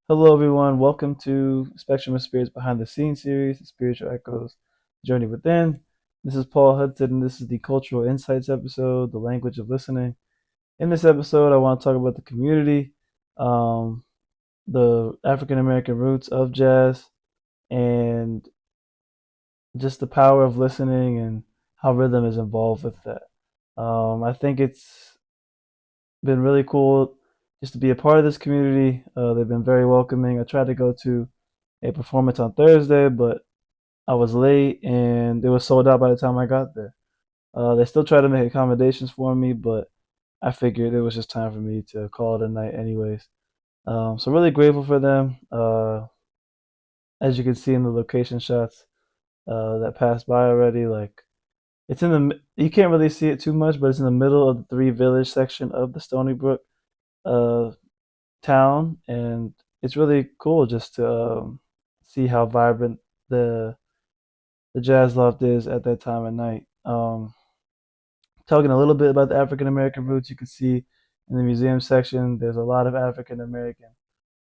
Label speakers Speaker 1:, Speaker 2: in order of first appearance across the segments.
Speaker 1: Hello, everyone. Welcome to Spectrum of Spirits Behind the Scenes series, the Spiritual Echoes Journey Within. This is Paul Hudson, and this is the Cultural Insights episode, The Language of Listening. In this episode, I want to talk about the community, um, the African American roots of jazz, and just the power of listening and how rhythm is involved with that. I think it's been really cool just to be a part of this community. They've been very welcoming. I tried to go to a performance on Thursday, but I was late and it was sold out by the time I got there. They still tried to make accommodations for me, but I figured it was just time for me to call it a night, anyways. So really grateful for them. As you can see in the location shots that passed by already, like it's in the you can't really see it too much, but it's in the middle of the Three Village section of the Stony Brook uh, town, and it's really cool just to see how vibrant the the Jazz Loft is at that time of night. Talking a little bit about the African American roots, you can see in the museum section, there's a lot of African American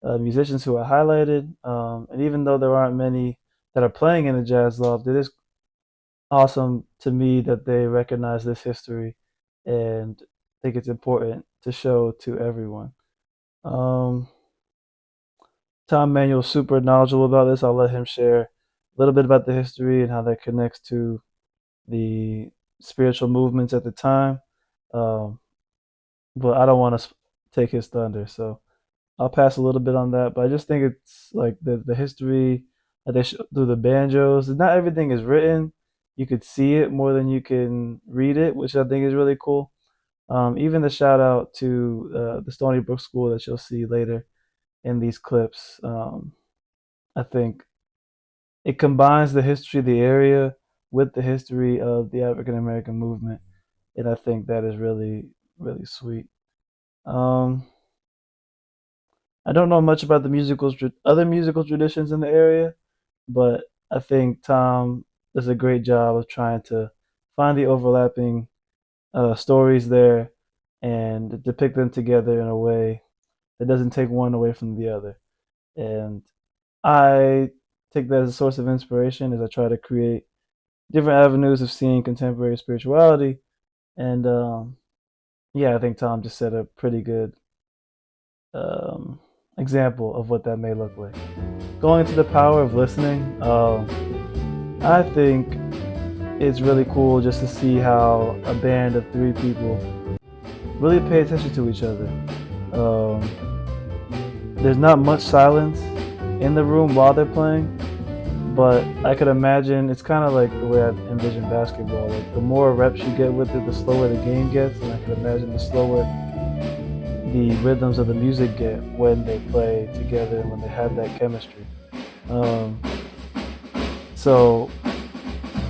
Speaker 1: musicians who are highlighted. And even though there aren't many that are playing in the Jazz Loft, it is awesome to me that they recognize this history and think it's important to show to everyone. Um, Tom Manuel's super knowledgeable about this. I'll let him share a little bit about the history and how that connects to the spiritual movements at the time. Um, but I don't want to take his thunder, so I'll pass a little bit on that. But I just think it's like the history that they show through the banjos. Not everything is written. You could see it more than you can read it, which I think is really cool. Even the shout out to the Stony Brook School that you'll see later in these clips. I think it combines the history of the area with the history of the African American movement, and I think that is really really sweet. Um, I don't know much about the other musical traditions in the area, but I think Tom does a great job of trying to find the overlapping stories there and depict them together in a way that doesn't take one away from the other. And I take that as a source of inspiration as I try to create different avenues of seeing contemporary spirituality. And yeah, I think Tom just set a pretty good um, example of what that may look like. Going into the power of listening, I think it's really cool just to see how a band of three people really pay attention to each other. Um, there's not much silence in the room while they're playing, but I could imagine it's kind of like the way I envision basketball. Like the more reps you get with it, the slower the game gets, and I could imagine the slower the rhythms of the music get when they play together and when they have that chemistry. Um, so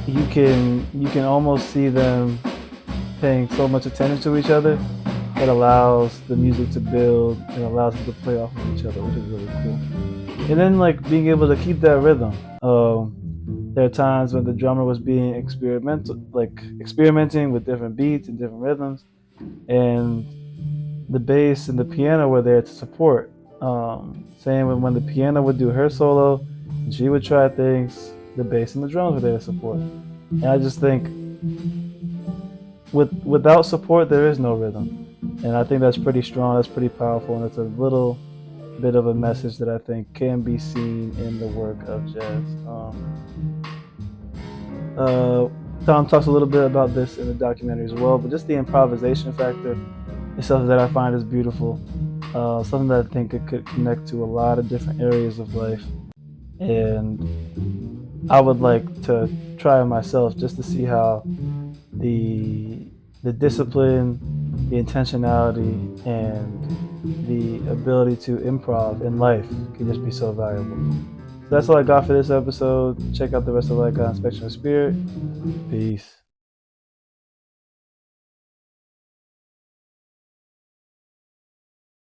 Speaker 1: you can almost see them paying so much attention to each other. It allows the music to build and allows them to play off of each other, which is really cool. And then like being able to keep that rhythm. There are times when the drummer was being experimenting with different beats and different rhythms, and the bass and the piano were there to support. Same when the piano would do her solo, and she would try things. The bass and the drums were there to support. And I just think without support there is no rhythm, and I think that's pretty strong. That's pretty powerful, and it's a little bit of a message that I think can be seen in the work of jazz. Uh, Tom talks a little bit about this in the documentary as well, but just the improvisation factor is something that I find is beautiful. Something that I think it could connect to a lot of different areas of life, and I would like to try it myself just to see how the the discipline, the intentionality, and the ability to improv in life can just be so valuable. So that's all I got for this episode. Check out the rest of what I got on Spectrum of Spirit. Peace.